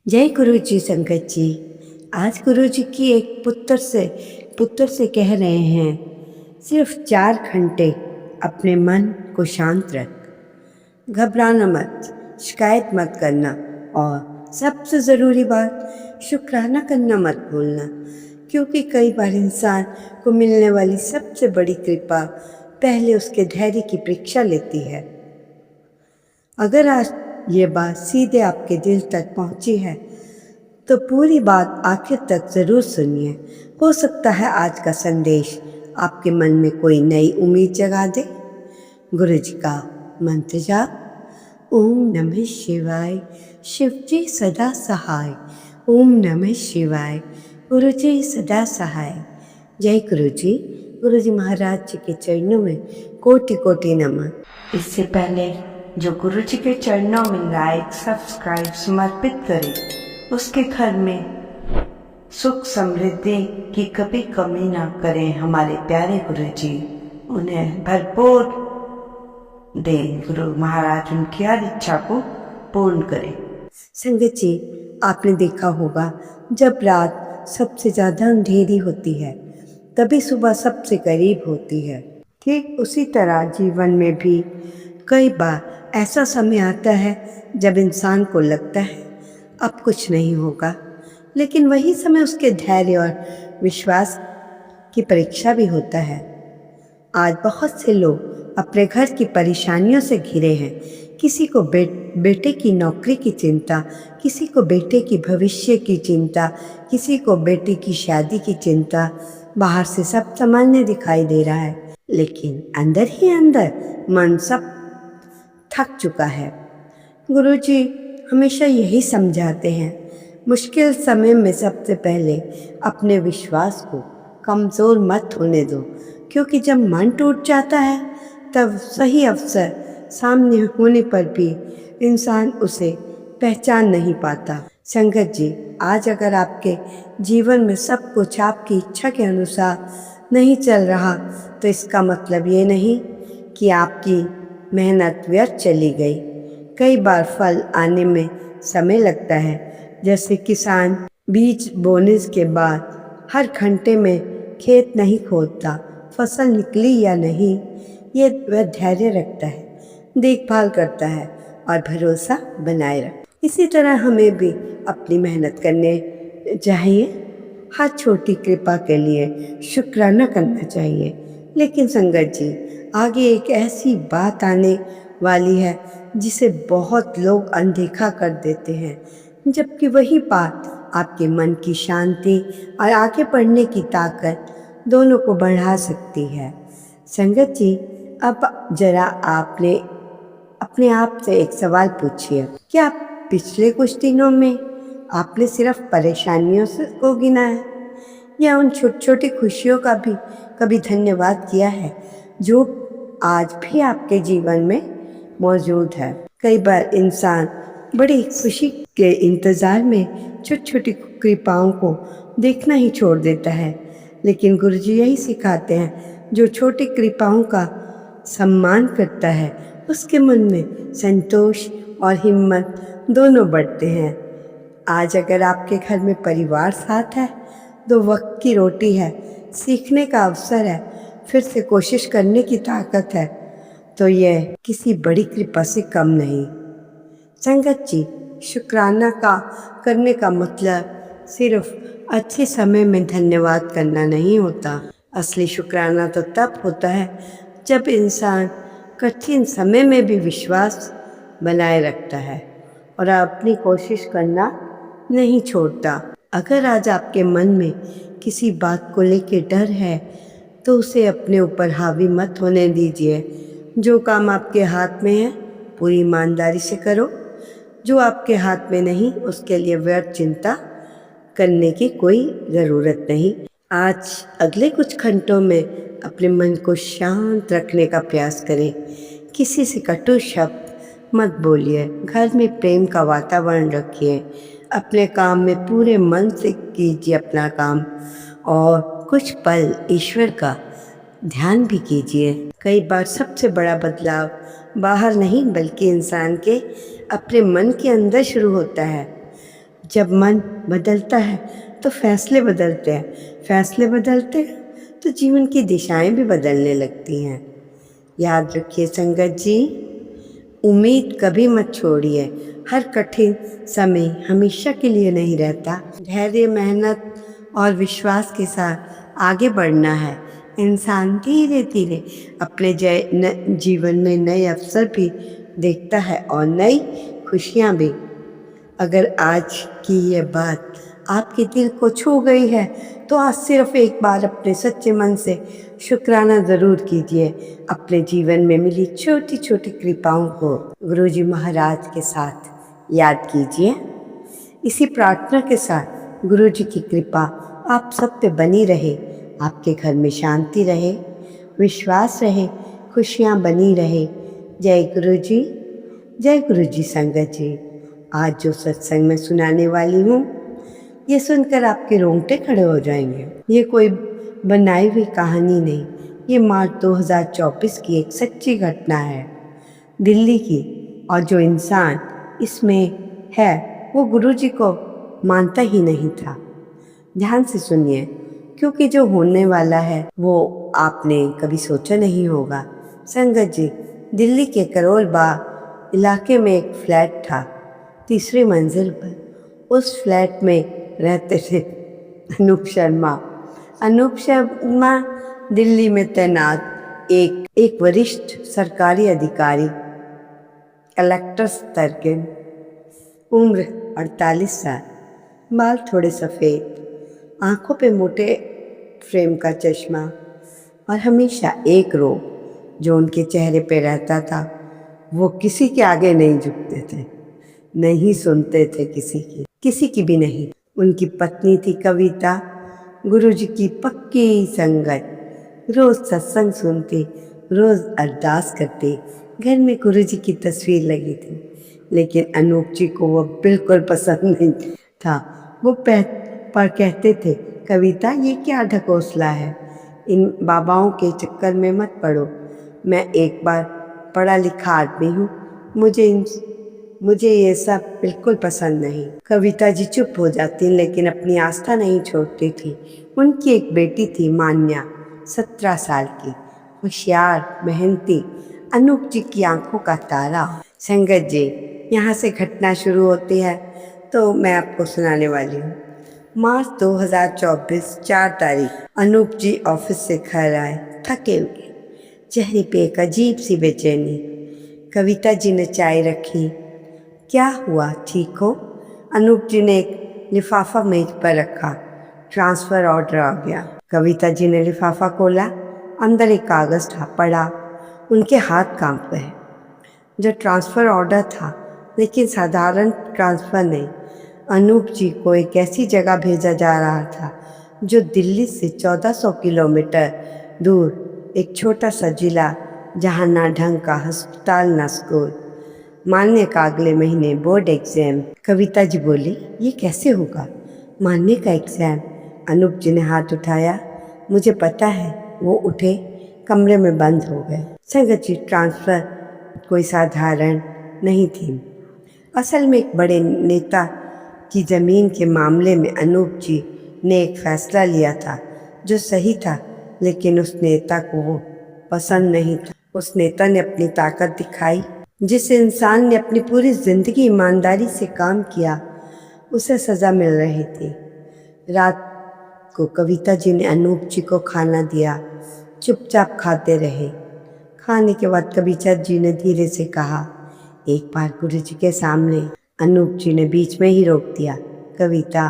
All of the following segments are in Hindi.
जय गुरु जी संगत जी। आज गुरु जी की एक पुत्र से कह रहे हैं, सिर्फ 4 घंटे अपने मन को शांत रख, घबराना मत, शिकायत मत करना और सबसे ज़रूरी बात शुक्राना करना मत भूलना। क्योंकि कई बार इंसान को मिलने वाली सबसे बड़ी कृपा पहले उसके धैर्य की परीक्षा लेती है। अगर आज ये बात सीधे आपके दिल तक पहुंची है तो पूरी बात आखिर तक ज़रूर सुनिए। हो सकता है आज का संदेश आपके मन में कोई नई उम्मीद जगा दे। गुरु जी का मंत्र जाप, ओम नमः शिवाय, शिव जी सदा सहाय। ओम नमः शिवाय, गुरु जी सदा सहाय। जय गुरु जी। गुरु जी महाराज जी के चरणों में कोटि कोटि नमन। इससे पहले जो गुरु जी के चरणों में लाइक सब्सक्राइब समर्पित करे, उसके घर में सुख समृद्धि की कभी कमी ना करें। हमारे प्यारे गुरु जी उन्हें भरपूर दे। गुरु महाराज उनकी हर इच्छा को पूर्ण करें। संगत जी, आपने देखा होगा जब रात सबसे ज़्यादा अंधेरी होती है तभी सुबह सबसे करीब होती है। ठीक उसी तरह जीवन में भी कई बार ऐसा समय आता है जब इंसान को लगता है अब कुछ नहीं होगा, लेकिन वही समय उसके धैर्य और विश्वास की परीक्षा भी होता है। आज बहुत से लोग अपने घर की परेशानियों से घिरे हैं। किसी को बेटे की नौकरी की चिंता, किसी को बेटे की भविष्य की चिंता, किसी को बेटे की शादी की चिंता। बाहर से सब सामान्य दिखाई दे रहा है, लेकिन अंदर ही अंदर मन सब थक चुका है। गुरुजी हमेशा यही समझाते हैं, मुश्किल समय में सबसे पहले अपने विश्वास को कमज़ोर मत होने दो, क्योंकि जब मन टूट जाता है तब सही अवसर सामने होने पर भी इंसान उसे पहचान नहीं पाता। संगत जी, आज अगर आपके जीवन में सब कुछ आपकी इच्छा के अनुसार नहीं चल रहा तो इसका मतलब ये नहीं कि आपकी मेहनत व्यर्थ चली गई। कई बार फल आने में समय लगता है। जैसे किसान बीज बोने के बाद हर घंटे में खेत नहीं खोदता, फसल निकली या नहीं, ये वह धैर्य रखता है, देखभाल करता है और भरोसा बनाए रखता है। इसी तरह हमें भी अपनी मेहनत करने चाहिए। हर छोटी कृपा के लिए शुक्राना करना चाहिए। लेकिन संगत जी, आगे एक ऐसी बात आने वाली है जिसे बहुत लोग अनदेखा कर देते हैं, जबकि वही बात आपके मन की शांति और आगे बढ़ने की ताकत दोनों को बढ़ा सकती है। संगत जी, अब जरा आपने अपने आप से एक सवाल पूछिए, क्या पिछले कुछ दिनों में आपने सिर्फ परेशानियों को गिना है या उन छोटी छोटी खुशियों का भी कभी धन्यवाद किया है जो आज भी आपके जीवन में मौजूद है? कई बार इंसान बड़ी खुशी के इंतज़ार में छोटी छोटी कृपाओं को देखना ही छोड़ देता है, लेकिन गुरुजी यही सिखाते हैं, जो छोटी कृपाओं का सम्मान करता है उसके मन में संतोष और हिम्मत दोनों बढ़ते हैं। आज अगर आपके घर में परिवार साथ है, 2 वक्त की रोटी है, सीखने का अवसर है, फिर से कोशिश करने की ताकत है, तो यह किसी बड़ी कृपा से कम नहीं। संगत जी, शुक्राना करने का मतलब सिर्फ अच्छे समय में धन्यवाद करना नहीं होता। असली शुक्राना तो तब होता है जब इंसान कठिन समय में भी विश्वास बनाए रखता है और अपनी कोशिश करना नहीं छोड़ता। अगर आज आपके मन में किसी बात को लेकर डर है तो उसे अपने ऊपर हावी मत होने दीजिए। जो काम आपके हाथ में है पूरी ईमानदारी से करो, जो आपके हाथ में नहीं उसके लिए व्यर्थ चिंता करने की कोई ज़रूरत नहीं। आज अगले कुछ घंटों में अपने मन को शांत रखने का प्रयास करें। किसी से कटु शब्द मत बोलिए, घर में प्रेम का वातावरण रखिए, अपने काम में पूरे मन से कीजिए अपना काम और कुछ पल ईश्वर का ध्यान भी कीजिए। कई बार सबसे बड़ा बदलाव बाहर नहीं बल्कि इंसान के अपने मन के अंदर शुरू होता है। जब मन बदलता है तो फैसले बदलते हैं, फैसले बदलते हैं तो जीवन की दिशाएं भी बदलने लगती हैं। याद रखिए संगत जी, उम्मीद कभी मत छोड़िए। हर कठिन समय हमेशा के लिए नहीं रहता। धैर्य, मेहनत और विश्वास के साथ आगे बढ़ना है। इंसान धीरे धीरे अपने जीवन में नए अवसर भी देखता है और नई खुशियाँ भी। अगर आज की ये बात आपके दिल को छू गई है तो आज सिर्फ एक बार अपने सच्चे मन से शुक्राना ज़रूर कीजिए। अपने जीवन में मिली छोटी छोटी कृपाओं को गुरुजी महाराज के साथ याद कीजिए। इसी प्रार्थना के साथ गुरुजी की कृपा आप सब पे बनी रहे, आपके घर में शांति रहे, विश्वास रहे, खुशियाँ बनी रहे। जय गुरुजी, जय गुरुजी संगत जी। आज जो सत्संग मैं सुनाने वाली हूँ, ये सुनकर आपके रोंगटे खड़े हो जाएंगे। ये कोई बनाई हुई कहानी नहीं, ये मार्च 2024 की एक सच्ची घटना है दिल्ली की। और जो इंसान इसमें है वो गुरुजी को मानता ही नहीं था। ध्यान से सुनिए, क्योंकि जो होने वाला है वो आपने कभी सोचा नहीं होगा। संगत जी, दिल्ली के करोल बाग इलाके में एक फ्लैट था। तीसरी मंजिल पर उस फ्लैट में रहते थे अनूप शर्मा। अनूप शर्मा दिल्ली में तैनात एक वरिष्ठ सरकारी अधिकारी, कलेक्टर स्तर के। उम्र 48 साल, बाल थोड़े सफ़ेद, आंखों पे मोटे फ्रेम का चश्मा और हमेशा एक रोग जो उनके चेहरे पे रहता था, वो किसी के आगे नहीं झुकते थे, नहीं सुनते थे किसी की भी नहीं। उनकी पत्नी थी कविता, गुरुजी की पक्की संगत। रोज़ सत्संग सुनती, रोज़ अरदास करती। घर में गुरुजी की तस्वीर लगी थी, लेकिन अनूप जी को वो बिल्कुल पसंद नहीं था। वो पर कहते थे, कविता ये क्या ढकोसला है, इन बाबाओं के चक्कर में मत पड़ो। मैं एक बार पढ़ा लिखा आदमी हूँ, मुझे ये सब बिल्कुल पसंद नहीं। कविता जी चुप हो जाती, लेकिन अपनी आस्था नहीं छोड़ती थी। उनकी एक बेटी थी मान्या, 17 साल की, होशियार, मेहनती, अनूप जी की आंखों का तारा। संगत जी, यहाँ से घटना शुरू होती है तो मैं आपको सुनाने वाली हूँ। मार्च 2024, 4 तारीख। अनूप जी ऑफिस से घर आए, थके हुए, चेहरे पे एक अजीब सी बेचैनी। कविता जी ने चाय रखी। क्या हुआ, ठीक हो? अनूप जी ने एक लिफाफा मेज पर रखा। ट्रांसफ़र ऑर्डर आ गया। कविता जी ने लिफाफा खोला, अंदर एक कागज़ था, पढ़ा। उनके हाथ कांप गए। जो ट्रांसफ़र ऑर्डर था, लेकिन साधारण ट्रांसफ़र नहीं। अनूप जी को एक ऐसी जगह भेजा जा रहा था जो दिल्ली से 1400 किलोमीटर दूर, एक छोटा सा जिला जहाँ ना ढंग का अस्पताल ना स्कूल। मान्य का अगले महीने बोर्ड एग्ज़ाम। कविता जी बोली, ये कैसे होगा, मान्य का एग्ज़ाम? अनूप जी ने हाथ उठाया। मुझे पता है। वो उठे, कमरे में बंद हो गए। संगत जी, ट्रांसफ़र कोई साधारण नहीं थी। असल में एक बड़े नेता की ज़मीन के मामले में अनूप जी ने एक फ़ैसला लिया था जो सही था, लेकिन उस नेता को वो पसंद नहीं था। उस नेता ने अपनी ताकत दिखाई। जिस इंसान ने अपनी पूरी ज़िंदगी ईमानदारी से काम किया, उसे सज़ा मिल रही थी। रात को कविता जी ने अनूप जी को खाना दिया। चुपचाप खाते रहे। खाने के बाद कविता जी ने धीरे से कहा, एक बार गुरु जी के सामने। अनूप जी ने बीच में ही रोक दिया। कविता,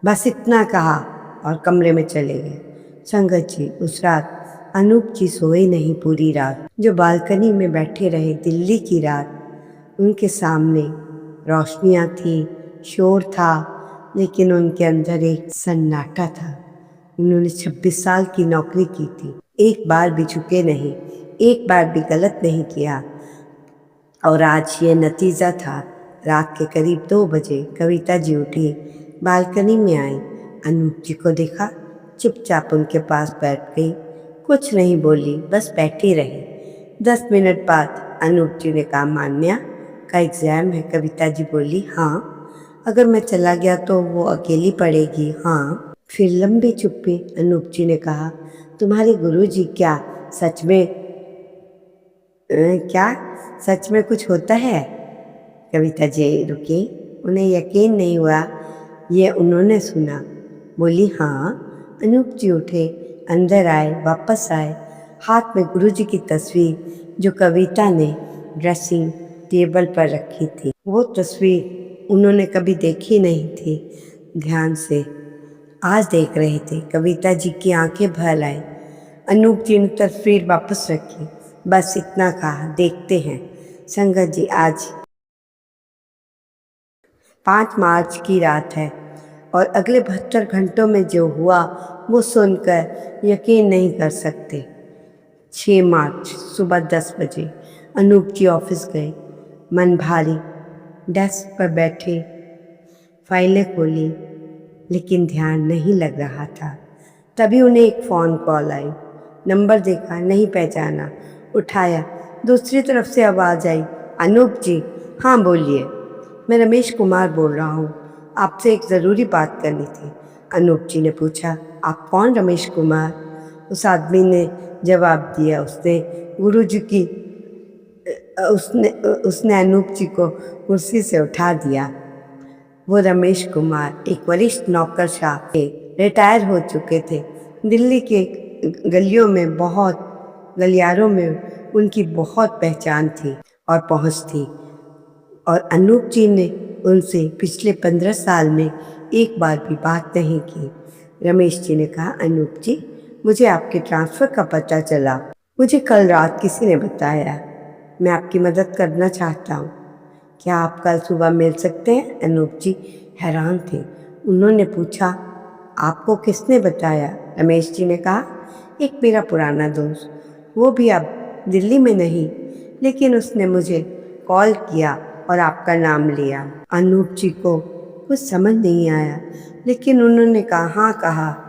बस इतना कहा और कमरे में चले गए। संगत जी, उस रात अनूप जी सोए नहीं पूरी रात। जो बालकनी में बैठे रहे दिल्ली की रात। उनके सामने रोशनियाँ थी, शोर था, लेकिन उनके अंदर एक सन्नाटा था। उन्होंने 26 साल की नौकरी की थी, एक बार भी झुके नहीं, एक बार भी गलत नहीं किया, और आज ये नतीजा था। रात के करीब 2 बजे कविता जी उठी, बालकनी में आई, अनूप जी को देखा, चुपचाप उनके पास बैठ गई। कुछ नहीं बोली, बस बैठी रही। 10 मिनट बाद अनूप जी ने कहा, मान्या का एग्ज़ाम है? कविता जी बोली, हाँ। अगर मैं चला गया तो वो अकेली पड़ेगी। हाँ। फिर लंबी चुप्पी। अनूप जी ने कहा, तुम्हारे गुरुजी क्या सच में क्या सच में कुछ होता है? कविता जी रुकी। उन्हें यकीन नहीं हुआ ये उन्होंने सुना। बोली, हाँ। अनूप जी उठे, अंदर आए, वापस आए, हाथ में गुरुजी की तस्वीर जो कविता ने ड्रेसिंग टेबल पर रखी थी। वो तस्वीर उन्होंने कभी देखी नहीं थी। ध्यान से आज देख रहे थे। कविता जी की आंखें भर आई। अनूप जी ने तस्वीर वापस रखी। बस इतना कहा, देखते हैं। संगत जी, आज 5 मार्च की रात है और अगले 72 घंटों में जो हुआ वो सुनकर यकीन नहीं कर सकते। 6 मार्च सुबह 10 बजे अनूप जी ऑफिस गए। मन भारी, डेस्क पर बैठे, फाइलें खोली, लेकिन ध्यान नहीं लग रहा था। तभी उन्हें एक फ़ोन कॉल आई। नंबर देखा, नहीं पहचाना। उठाया, दूसरी तरफ से आवाज़ आई, अनूप जी। हाँ बोलिए, मैं रमेश कुमार बोल रहा हूँ, आपसे एक ज़रूरी बात करनी थी। अनूप जी ने पूछा, आप कौन रमेश कुमार? उस आदमी ने जवाब दिया। उसने अनूप जी को कुर्सी से उठा दिया। वो रमेश कुमार एक वरिष्ठ नौकरशाह थे, रिटायर हो चुके थे। दिल्ली के गलियारों में उनकी बहुत पहचान थी और पहुंच थी। और अनूप जी ने उनसे पिछले 15 साल में एक बार भी बात नहीं की। रमेश जी ने कहा, अनूप जी, मुझे आपके ट्रांसफ़र का पता चला। मुझे कल रात किसी ने बताया। मैं आपकी मदद करना चाहता हूँ। क्या आप कल सुबह मिल सकते हैं? अनूप जी हैरान थे। उन्होंने पूछा, आपको किसने बताया? रमेश जी ने कहा, एक मेरा पुराना दोस्त, वो भी अब दिल्ली में नहीं, लेकिन उसने मुझे कॉल किया और आपका नाम लिया। अनूप जी को कुछ समझ नहीं आया, लेकिन उन्होंने कहा, हाँ कहा।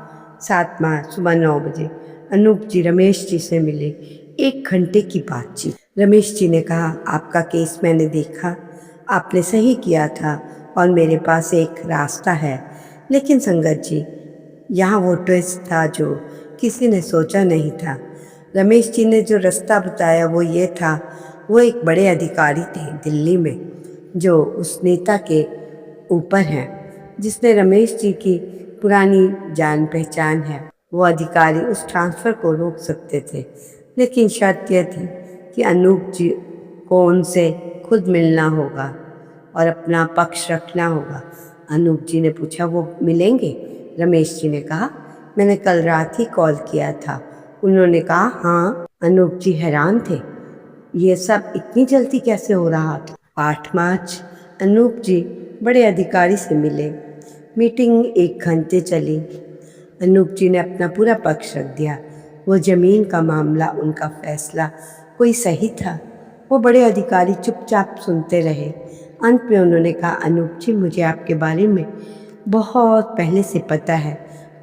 7 मार्च सुबह 9 बजे अनूप जी रमेश जी से मिले। 1 घंटे की बातचीत। रमेश जी ने कहा, आपका केस मैंने देखा, आपने सही किया था और मेरे पास एक रास्ता है। लेकिन संगत जी, यहाँ वो ट्विस्ट था जो किसी ने सोचा नहीं था। रमेश जी ने जो रास्ता बताया वो ये था, वो एक बड़े अधिकारी थे दिल्ली में जो उस नेता के ऊपर हैं जिसने रमेश जी की पुरानी जान पहचान है। वो अधिकारी उस ट्रांसफ़र को रोक सकते थे, लेकिन शर्त यह थी कि अनूप जी को उनसे खुद मिलना होगा और अपना पक्ष रखना होगा। अनूप जी ने पूछा, वो मिलेंगे? रमेश जी ने कहा, मैंने कल रात ही कॉल किया था। उन्होंने कहा, हाँ। अनूप जी हैरान थे, ये सब इतनी जल्दी कैसे हो रहा था? 8 मार्च अनूप जी बड़े अधिकारी से मिले। मीटिंग 1 घंटे चली। अनूप जी ने अपना पूरा पक्ष रख दिया। वो ज़मीन का मामला, उनका फैसला कोई सही था? वो बड़े अधिकारी चुपचाप सुनते रहे। अंत में उन्होंने कहा, अनूप जी, मुझे आपके बारे में बहुत पहले से पता है।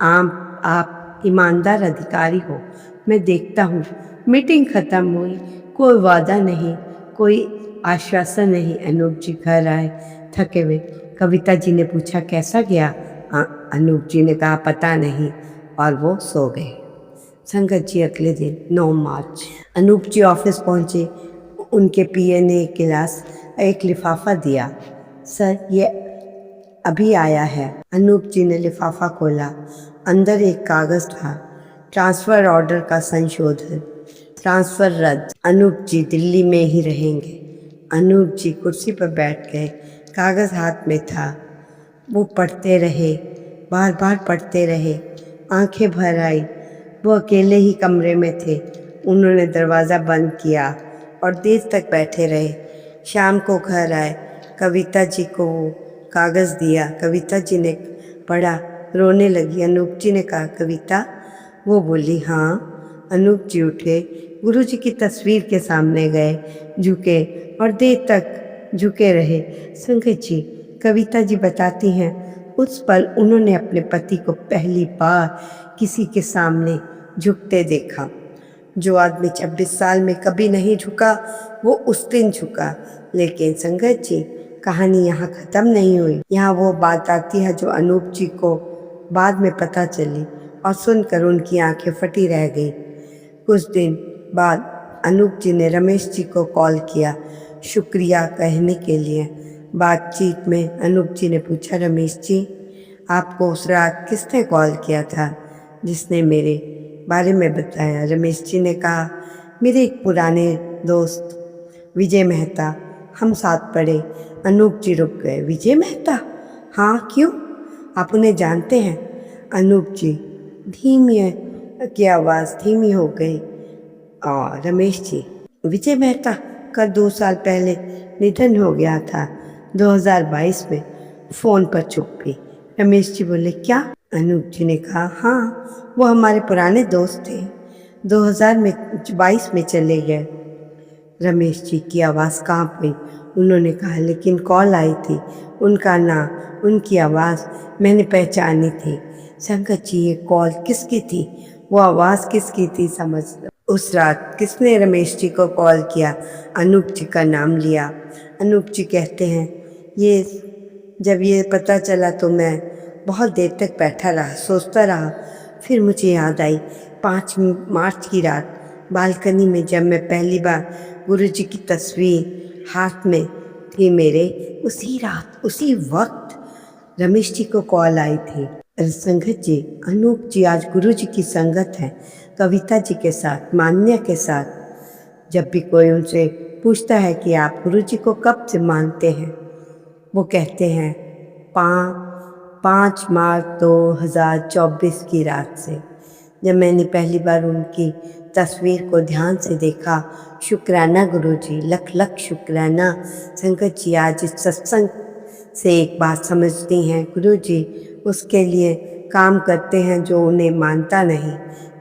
आप ईमानदार अधिकारी हो, मैं देखता हूँ। मीटिंग ख़त्म हुई, कोई वादा नहीं, कोई आश्वासन नहीं। अनूप जी घर आए थके हुए। कविता जी ने पूछा, कैसा गया? अनूप जी ने कहा, पता नहीं, और वो सो गए। संगत जी, अगले दिन 9 मार्च अनूप जी ऑफिस पहुँचे। उनके पीए ने एक लिफाफा दिया। सर, ये अभी आया है। अनूप जी ने लिफाफा खोला। अंदर एक कागज़ था, ट्रांसफ़र ऑर्डर का संशोधन, ट्रांसफ़र रद्द, अनूप जी दिल्ली में ही रहेंगे। अनूप जी कुर्सी पर बैठ गए, कागज़ हाथ में था। वो पढ़ते रहे, बार बार पढ़ते रहे। आंखें भर आई। वो अकेले ही कमरे में थे। उन्होंने दरवाज़ा बंद किया और देर तक बैठे रहे। शाम को घर आए, कविता जी को वो कागज़ दिया। कविता जी ने पढ़ा, रोने लगी। अनूप जी ने कहा, कविता? वो बोली, हाँ। अनूप जी उठे, गुरु जी की तस्वीर के सामने गए, झुके और देर तक झुके रहे। संगत जी, कविता जी बताती हैं, उस पल उन्होंने अपने पति को पहली बार किसी के सामने झुकते देखा। जो आदमी 26 साल में कभी नहीं झुका, वो उस दिन झुका। लेकिन संगत जी, कहानी यहाँ ख़त्म नहीं हुई। यहाँ वो बात आती है जो अनूप जी को बाद में पता चली और सुनकर उनकी आंखें फटी रह गई। कुछ दिन बाद अनूप जी ने रमेश जी को कॉल किया शुक्रिया कहने के लिए। बातचीत में अनूप जी ने पूछा, रमेश जी आपको उस रात किसने कॉल किया था जिसने मेरे बारे में बताया? रमेश जी ने कहा, मेरे एक पुराने दोस्त विजय मेहता, हम साथ पढ़े। अनूप जी रुक गए। विजय मेहता? हाँ, क्यों, आप उन्हें जानते हैं? अनूप जी की आवाज़ धीमी हो गई। और रमेश जी, विजय मेहता का 2 साल पहले निधन हो गया था, 2022 में। फ़ोन पर चुप्पी। रमेश जी बोले, क्या? अनूप जी ने कहा, हाँ, वो हमारे पुराने दोस्त थे, 2022 में चले गए। रमेश जी की आवाज़ कांप गई। उन्होंने कहा, लेकिन कॉल आई थी, उनका नाम, उनकी आवाज़ मैंने पहचानी थी। संगत जी, ये कॉल किसकी थी? वो आवाज़ किसकी थी? समझ लो। उस रात किसने रमेश जी को कॉल किया? अनूप जी का नाम लिया। अनूप जी कहते हैं, जब ये पता चला तो मैं बहुत देर तक बैठा रहा, सोचता रहा। फिर मुझे याद आई 5 मार्च की रात बालकनी में, जब मैं पहली बार गुरुजी की तस्वीर हाथ में थी मेरे, उसी रात उसी वक्त रमेश जी को कॉल आई थी। संगत जी, अनूप जी आज गुरुजी की संगत है, कविता जी के साथ, मान्या के साथ। जब भी कोई उनसे पूछता है कि आप गुरुजी को कब से मानते हैं, वो कहते हैं 5 मार्च 2024 की रात से, जब मैंने पहली बार उनकी तस्वीर को ध्यान से देखा। शुक्राना गुरुजी, लख लख शुक्राना। संगत जी, आज इस सत्संग से एक बात समझती हैं, गुरुजी उसके लिए काम करते हैं जो उन्हें मानता नहीं।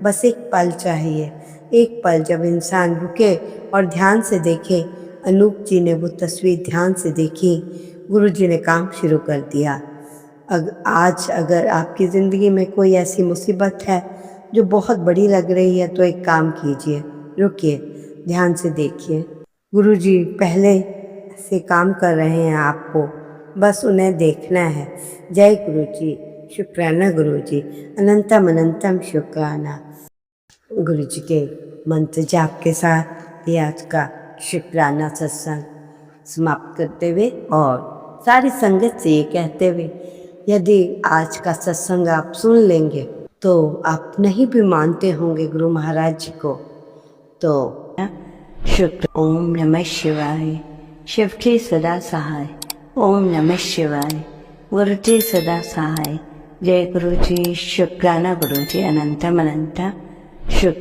बस एक पल चाहिए, एक पल जब इंसान रुके और ध्यान से देखे। अनूप जी ने वो तस्वीर ध्यान से देखी, गुरुजी ने काम शुरू कर दिया। आज अगर आपकी ज़िंदगी में कोई ऐसी मुसीबत है जो बहुत बड़ी लग रही है, तो एक काम कीजिए, रुकिए, ध्यान से देखिए। गुरुजी पहले से काम कर रहे हैं, आपको बस उन्हें देखना है। जय गुरुजी, शुक्राना गुरुजी, अनंतम अनंतम शुक्राना। गुरुजी के मंत्र जाप के साथ ये आज का शुक्राना सत्संग समाप्त करते हुए और सारी संगत से ये कहते हुए, यदि आज का सत्संग आप सुन लेंगे तो आप नहीं भी मानते होंगे गुरु महाराज जी को, तो शुक्र। ओम नमः शिवाय। शिव के सदा सहाय। ओम नमः शिवाय। गुरु जी सदा सहाय। जय गुरु जी, शुक्राना गुरु जी, अनंतम अनंत शुक्र।